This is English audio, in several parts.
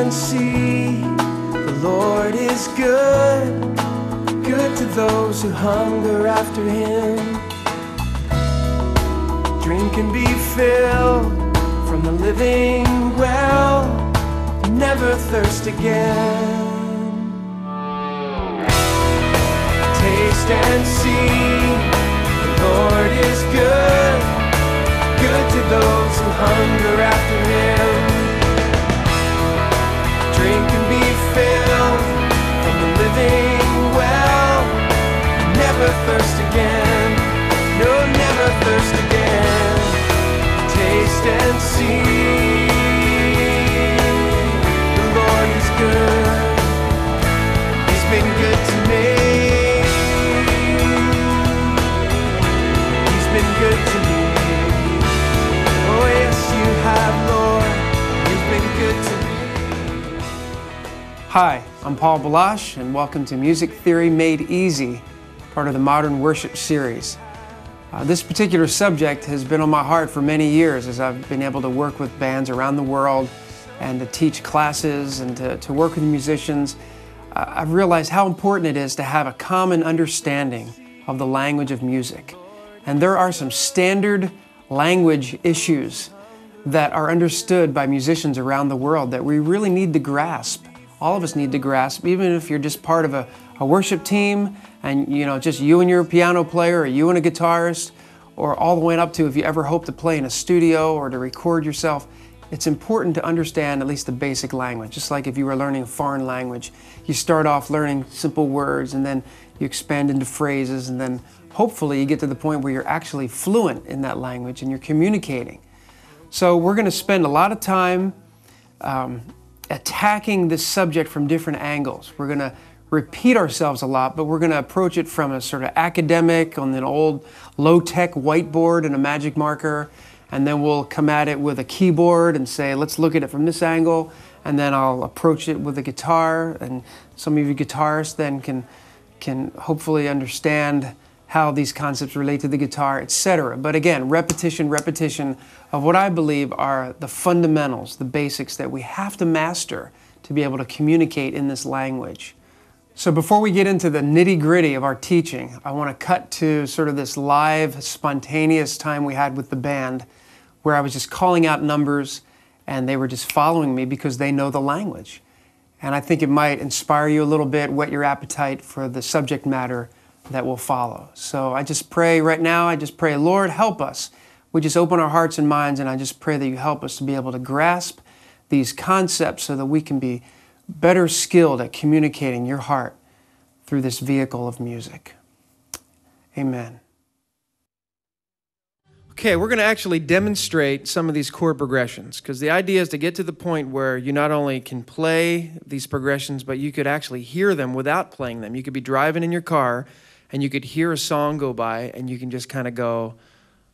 and see the Lord is good, good to those who hunger after Him. Drink and be filled from the living well, never thirst again. Taste and see, the Lord is good, good to those who hunger after Him. Drink and be filled from the living well, never thirst again, no, never thirst again. Taste and see, the Lord is good, He's been good to me. He's been good to me. Oh yes, you have, Lord. You've been good to me. Hi, I'm Paul Balash, and welcome to Music Theory Made Easy, part of the Modern Worship series. This particular subject has been on my heart for many years as I've been able to work with bands around the world and to teach classes and to work with musicians. I've realized how important it is to have a common understanding of the language of music. And there are some standard language issues that are understood by musicians around the world that we really need to grasp. All of us need to grasp, even if you're just part of a worship team and just you and your piano player or you and a guitarist, or all the way up to if you ever hope to play in a studio or to record yourself. It's important to understand at least the basic language. Just like if you were learning a foreign language, you start off learning simple words and then you expand into phrases, and then hopefully you get to the point where you're actually fluent in that language and you're communicating. So we're going to spend a lot of time attacking this subject from different angles. We're going to repeat ourselves a lot, but we're going to approach it from a sort of academic, on an old low-tech whiteboard and a magic marker, and then we'll come at it with a keyboard and say, let's look at it from this angle, and then I'll approach it with a guitar, and some of you guitarists then can hopefully understand how these concepts relate to the guitar, etc. But again, repetition of what I believe are the fundamentals, the basics that we have to master to be able to communicate in this language. So before we get into the nitty-gritty of our teaching, I want to cut to sort of this live, spontaneous time we had with the band where I was just calling out numbers and they were just following me because they know the language. And I think it might inspire you a little bit, whet your appetite for the subject matter that will follow. So I just pray right now, Lord, help us. We just open our hearts and minds, and I just pray that you help us to be able to grasp these concepts so that we can be better skilled at communicating your heart through this vehicle of music. Amen. Okay, we're going to actually demonstrate some of these chord progressions, because the idea is to get to the point where you not only can play these progressions, but you could actually hear them without playing them. You could be driving in your car and you could hear a song go by and you can just kind of go,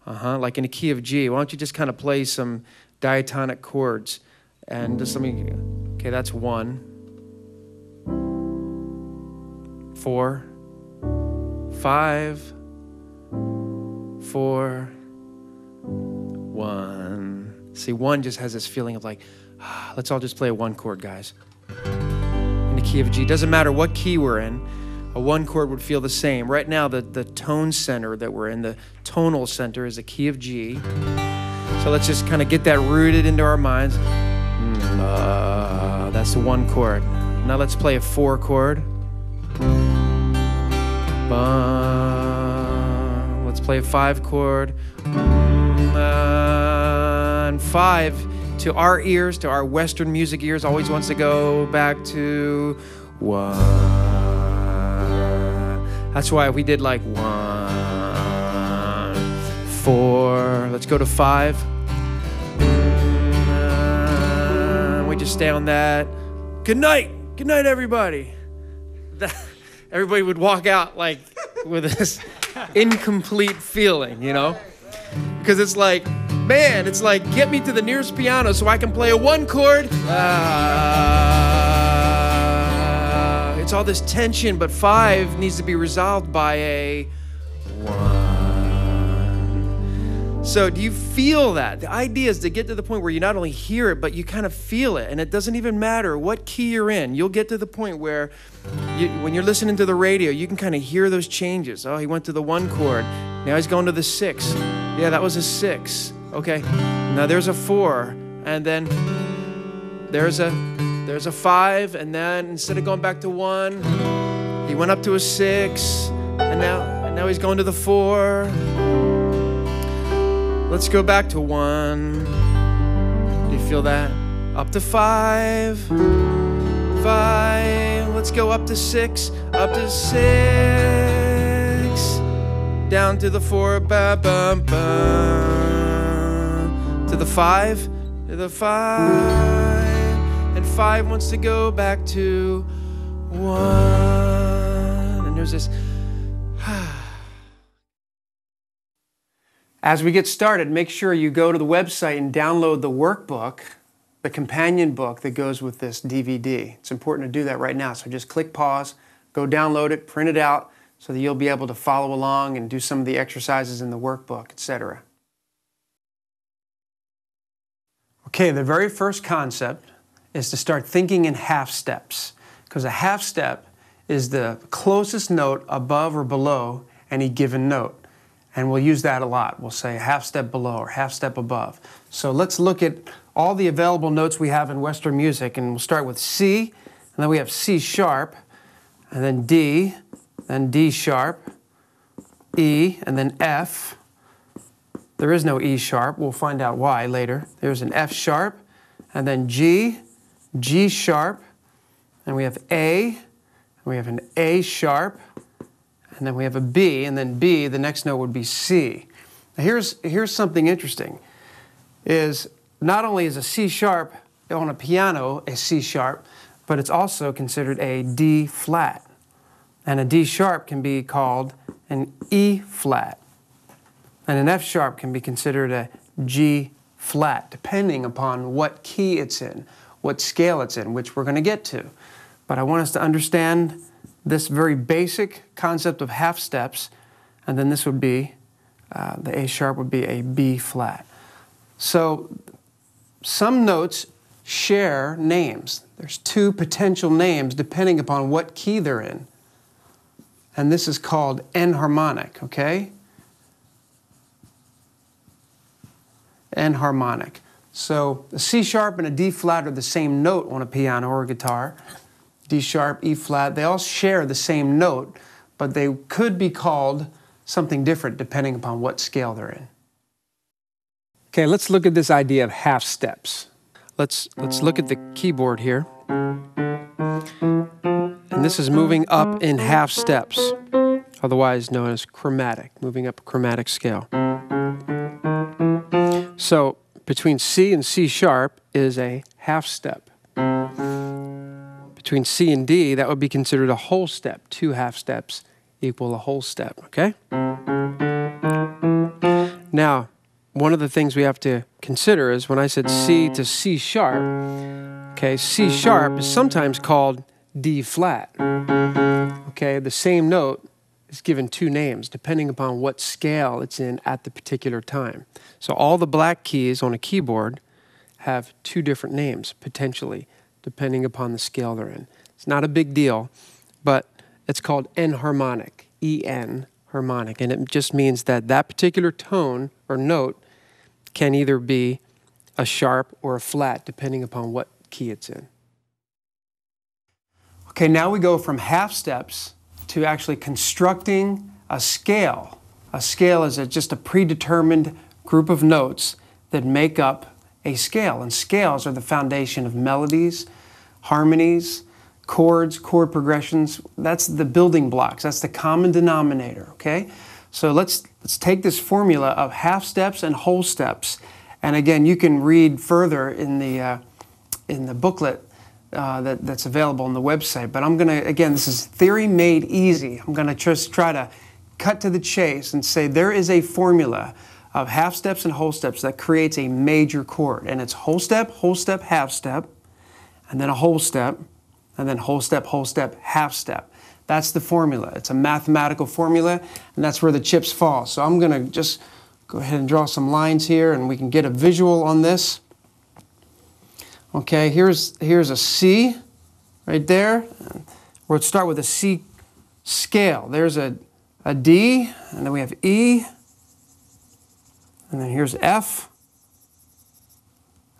like in a key of G. Why don't you just kind of play some diatonic chords? And just let me, okay, that's 1, 4, 5, 4, 1. See, 1 just has this feeling of like, let's all just play a 1 chord, guys. In the key of G. Doesn't matter what key we're in, a 1 chord would feel the same. Right now, the tone center that we're in, the tonal center, is a key of G. So let's just kind of get that rooted into our minds. That's the 1 chord. Now let's play a 4 chord. Let's play a 5 chord. And 5, to our ears, to our Western music ears, always wants to go back to 1. That's why we did like 1, 4. Let's go to 5. We just stay on that. Good night, everybody. Everybody would walk out like with this incomplete feeling, because it's like, man, it's like, get me to the nearest piano so I can play a 1 chord. It's all this tension, but 5 needs to be resolved by a 1. So do you feel that? The idea is to get to the point where you not only hear it, but you kind of feel it. And it doesn't even matter what key you're in. You'll get to the point where when you're listening to the radio, you can kind of hear those changes. Oh, he went to the 1 chord. Now he's going to the 6. Yeah, that was a 6. Okay, now there's a 4. And then there's a 5. And then instead of going back to 1, he went up to a 6. And now he's going to the 4. Let's go back to 1. Do you feel that? Up to 5. 5. Let's go up to 6. Up to 6. Down to the 4. Ba, ba, ba. To the 5. To the 5. And 5 wants to go back to 1. And there's this. As we get started, make sure you go to the website and download the workbook, the companion book that goes with this DVD. It's important to do that right now, so just click pause, go download it, print it out, so that you'll be able to follow along and do some of the exercises in the workbook, etc. Okay, the very first concept is to start thinking in half steps, because a half step is the closest note above or below any given note. And we'll use that a lot. We'll say half step below or half step above. So let's look at all the available notes we have in Western music, and we'll start with C, and then we have C sharp, and then D sharp, E, and then F. There is no E sharp. We'll find out why later. There's an F sharp, and then G, G sharp, and we have A, and we have an A sharp, and then we have a B, and then B, the next note would be C. Now here's something interesting, is not only is a C sharp on a piano a C sharp, but it's also considered a D flat. And a D sharp can be called an E flat. And an F sharp can be considered a G flat, depending upon what key it's in, what scale it's in, which we're going to get to. But I want us to understand this very basic concept of half steps, and then this would be, the A sharp would be a B flat. So some notes share names. There's 2 potential names depending upon what key they're in. And this is called enharmonic, okay? Enharmonic. So a C sharp and a D flat are the same note on a piano or a guitar. D sharp, E flat, they all share the same note, but they could be called something different depending upon what scale they're in. Okay, let's look at this idea of half steps. Let's look at the keyboard here. And this is moving up in half steps, otherwise known as chromatic, moving up a chromatic scale. So between C and C sharp is a half step. Between C and D, that would be considered a whole step. 2 half steps equal a whole step, okay? Now, one of the things we have to consider is when I said C to C sharp, okay, C sharp is sometimes called D flat. Okay, the same note is given 2 names depending upon what scale it's in at the particular time. So all the black keys on a keyboard have 2 different names, potentially, depending upon the scale they're in. It's not a big deal, but it's called enharmonic, E-N, harmonic, and it just means that that particular tone or note can either be a sharp or a flat, depending upon what key it's in. Okay, now we go from half steps to actually constructing a scale. A scale is just a predetermined group of notes that make up a scale, and scales are the foundation of melodies, harmonies, chords, chord progressions. That's the building blocks. That's the common denominator, okay? So let's take this formula of half steps and whole steps, and again, you can read further in the booklet that's available on the website. But I'm gonna, again, this is theory made easy. I'm gonna just try to cut to the chase and say there is a formula of half steps and whole steps that creates a major chord. And it's whole step, half step, and then a whole step, and then whole step, half step. That's the formula. It's a mathematical formula, and that's where the chips fall. So I'm going to just go ahead and draw some lines here and we can get a visual on this. Okay, here's a C right there. We'll start with a C scale. There's a D, and then we have E, and then here's F,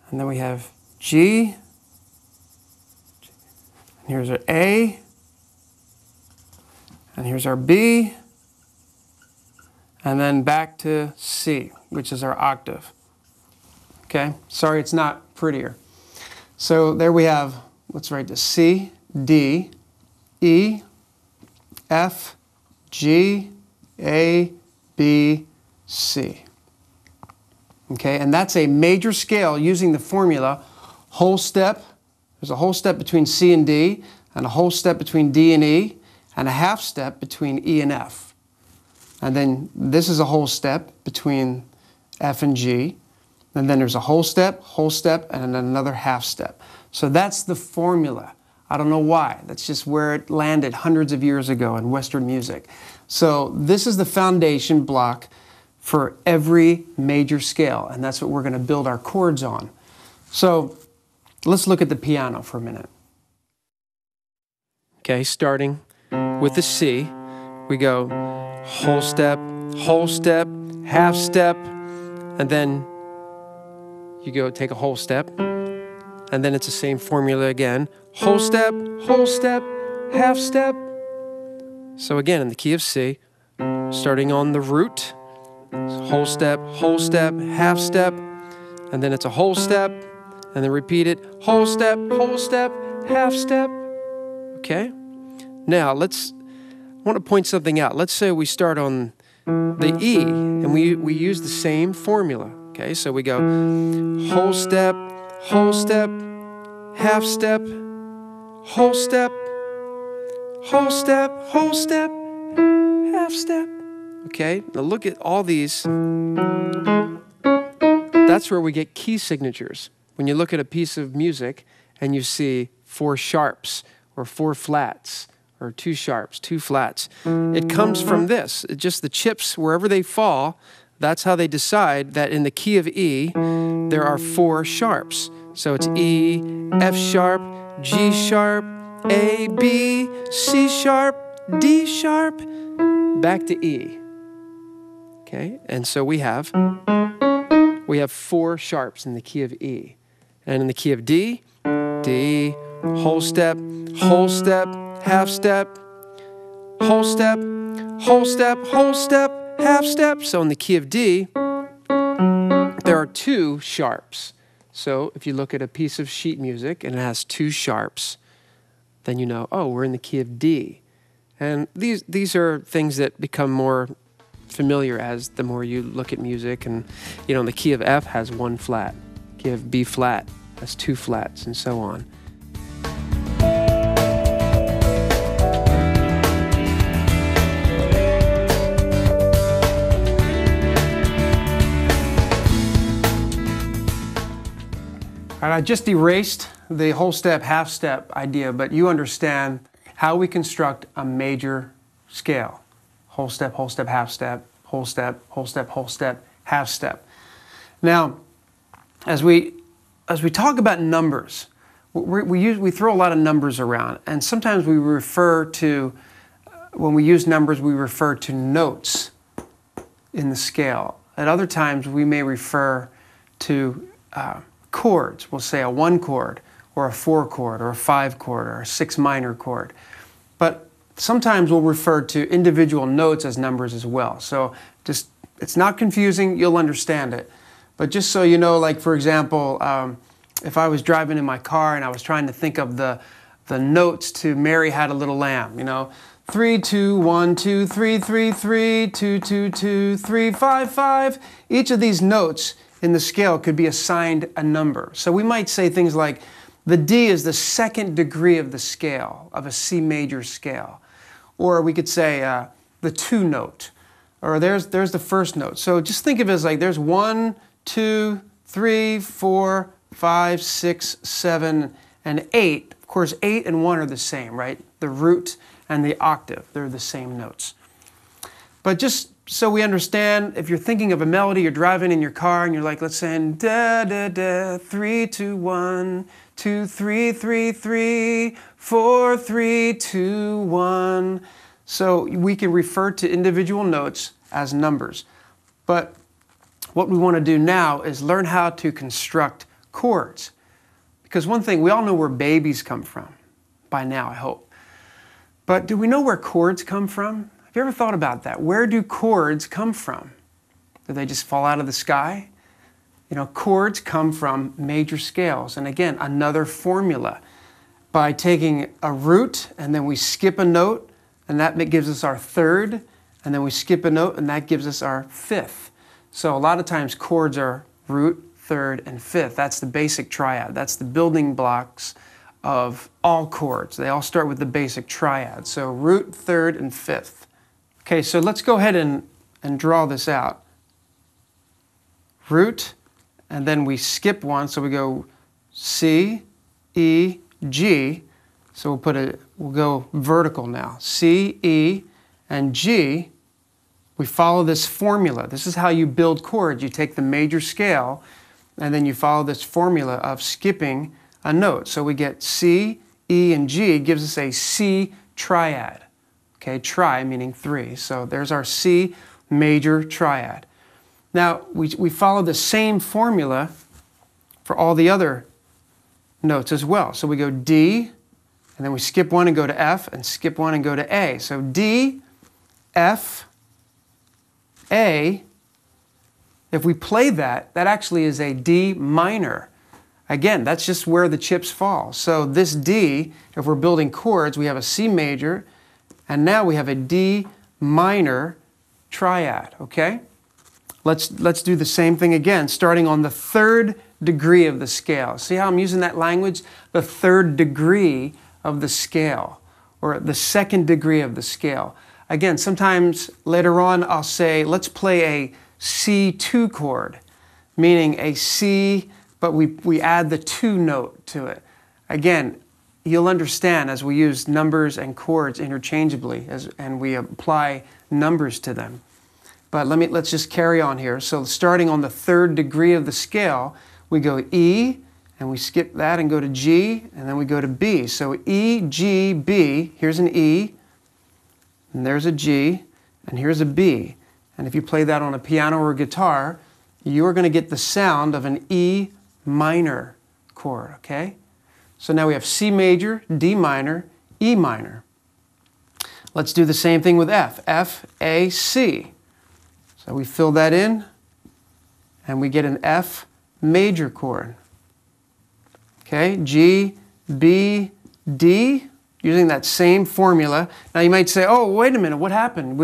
and then we have G, and here's our A, and here's our B, and then back to C, which is our octave. Okay, sorry it's not prettier. So there we have, let's write this, C, D, E, F, G, A, B, C. Okay, and that's a major scale using the formula whole step. There's a whole step between C and D, and a whole step between D and E, and a half step between E and F. And then this is a whole step between F and G. And then there's a whole step, and another half step. So that's the formula. I don't know why. That's just where it landed hundreds of years ago in Western music. So this is the foundation block for every major scale, and that's what we're going to build our chords on. So let's look at the piano for a minute. Okay, starting with the C, we go whole step, half step, and then you go take a whole step, and then it's the same formula again. Whole step, half step. So again, in the key of C, starting on the root, whole step, half step, and then it's a whole step, and then repeat it, whole step, half step. Okay? Now, I want to point something out. Let's say we start on the E, and we use the same formula. Okay, so we go whole step, half step, whole step, half step. Okay, now look at all these. That's where we get key signatures. When you look at a piece of music and you see 4 sharps or 4 flats or 2 sharps, 2 flats, it comes from this. It's just the chips, wherever they fall, that's how they decide that in the key of E, there are 4 sharps. So it's E, F sharp, G sharp, A, B, C sharp, D sharp, back to E. Okay, and so we have 4 sharps in the key of E. And in the key of D, D, whole step, half step, whole step, half step. So in the key of D, there are 2 sharps. So if you look at a piece of sheet music and it has 2 sharps, then you know, oh, we're in the key of D. And these are things that become more familiar as the more you look at music. And, you know, the key of F has 1 flat. Key of B flat has 2 flats, and so on. All right, I just erased the whole step, half step idea, but you understand how we construct a major scale. Whole step, half step, whole step, half step. Now, as we talk about numbers, we throw a lot of numbers around, and sometimes we refer to, when we use numbers, we refer to notes in the scale. At other times, we may refer to chords. We'll say a 1 chord, or a 4 chord, or a 5 chord, or a 6 minor chord. But sometimes we'll refer to individual notes as numbers as well. So just, it's not confusing, you'll understand it. But just so you know, like for example, if I was driving in my car and I was trying to think of the notes to Mary Had a Little Lamb, you know, 3, 2, 1, 2, 3, 3, 3, 2, 2, 2, 3, 5, 5. Each of these notes in the scale could be assigned a number. So we might say things like, the D is the 2nd degree of the scale, of a C major scale. Or we could say the 2 note, or there's the 1st note. So just think of it as like there's 1, 2, 3, 4, 5, 6, 7, and 8. Of course, 8 and 1 are the same, right? The root and the octave, they're the same notes. But just so we understand, if you're thinking of a melody, you're driving in your car and you're like, let's say, da da da, 3 2 1, 2 3 3 3, 4 3 2 1. So we can refer to individual notes as numbers. But what we want to do now is learn how to construct chords. Because one thing, we all know where babies come from, by now I hope. But do we know where chords come from? Have you ever thought about that? Where do chords come from? Do they just fall out of the sky? You know, chords come from major scales. And again, another formula. By taking a root and then we skip a note, and that gives us our third, and then we skip a note and that gives us our fifth. So a lot of times chords are root, third, and fifth. That's the basic triad. That's the building blocks of all chords. They all start with the basic triad. So root, third, and fifth. Okay, so let's go ahead and draw this out. Root, and then we skip one, so we go C, E, G. So we'll go vertical now. C, E, and G. We follow this formula. This is how you build chords. You take the major scale, and then you follow this formula of skipping a note. So we get C, E, and G gives us a C triad. Okay, tri meaning three. So there's our C major triad. Now we follow the same formula for all the other notes as well. So we go D, and then we skip one and go to F, and skip one and go to A. So D, F, A. If we play that, that actually is a D minor. Again, that's just where the chips fall. So this D, if we're building chords, we have a C major, and now we have a D minor triad, okay? Let's do the same thing again, starting on the third degree of the scale. See how I'm using that language? The third degree of the scale, or the second degree of the scale. Again, sometimes later on I'll say, let's play a C2 chord, meaning a C, but we add the 2 note to it. Again, you'll understand as we use numbers and chords interchangeably and we apply numbers to them. But let's just carry on here. So starting on the third degree of the scale, we go E, and we skip that and go to G, and then we go to B. So E, G, B, here's an E, and there's a G, and here's a B. And if you play that on a piano or a guitar, you are going to get the sound of an E minor chord, okay? So now we have C major, D minor, E minor. Let's do the same thing with F. F, A, C. So we fill that in, and we get an F major chord. Okay, G, B, D, using that same formula. Now you might say, oh, wait a minute, what happened?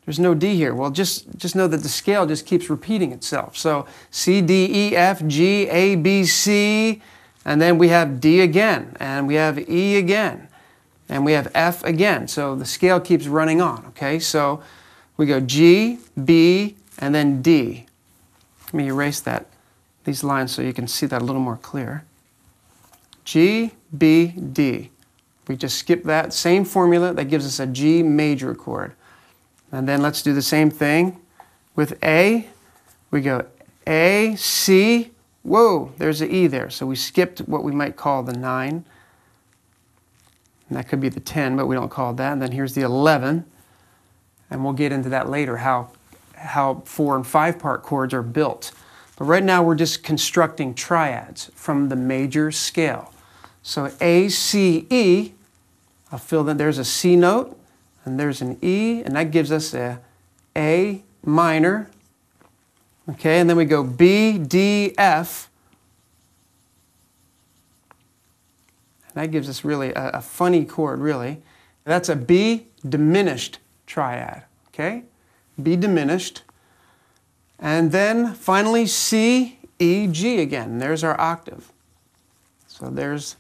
There's no D here. Well, just know that the scale just keeps repeating itself. So C, D, E, F, G, A, B, C, and then we have D again, and we have E again, and we have F again. So the scale keeps running on, okay? So we go G, B, and then D. Let me erase these lines so you can see that a little more clear. G, B, D. We just skip that same formula. That gives us a G major chord. And then let's do the same thing with A. We go A, C. Whoa, there's an E there. So we skipped what we might call the 9. And that could be the 10, but we don't call it that. And then here's the 11. And we'll get into that later, how 4- and 5-part chords are built. But right now we're just constructing triads from the major scale. So A, C, E, I'll fill that. There's a C note, and there's an E, and that gives us A minor. Okay, and then we go B, D, F. And that gives us really a funny chord, really. That's a B diminished triad, okay? B diminished. And then finally C, E, G again. There's our octave. So there's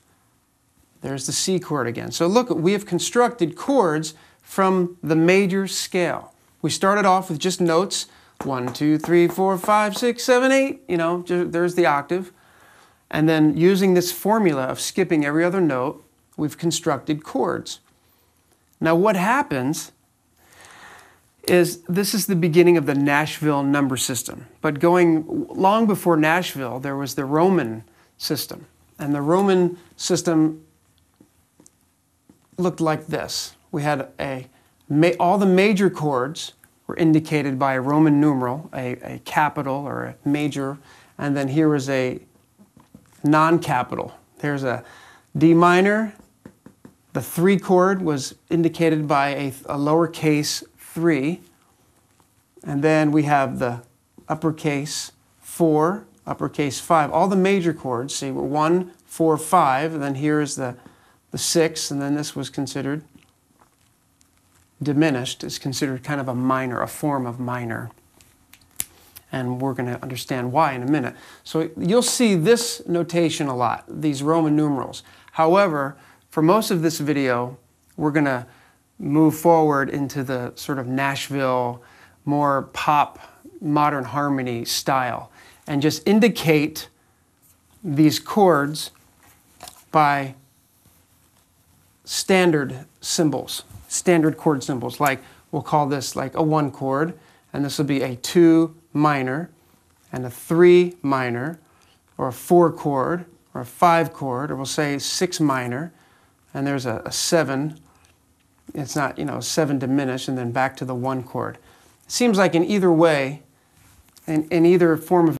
the C chord again. So look, we have constructed chords from the major scale. We started off with just notes, 1, 2, 3, 4, 5, 6, 7, 8, you know, there's the octave. And then using this formula of skipping every other note, we've constructed chords. Now what happens is this is the beginning of the Nashville number system. But going long before Nashville, there was the Roman system. And the Roman system looked like this. We had all the major chords were indicated by a Roman numeral, a capital or a major, and then here was a non-capital. There's a D minor. The 3 chord was indicated by a lowercase 3, and then we have the uppercase 4, uppercase 5. All the major chords, see, were 1, 4, 5, and then here is the 6, and then this was considered diminished. It's considered kind of a minor, a form of minor. And we're going to understand why in a minute. So you'll see this notation a lot, these Roman numerals. However, for most of this video, we're going to move forward into the sort of Nashville, more pop, modern harmony style, and just indicate these chords by standard symbols, standard chord symbols. Like, we'll call this like a 1 chord, and this will be a 2 minor, and a 3 minor, or a 4 chord, or a 5 chord, or we'll say 6 minor, and there's a 7. It's not, 7 diminished, and then back to the 1 chord. It seems like in either way, in either form of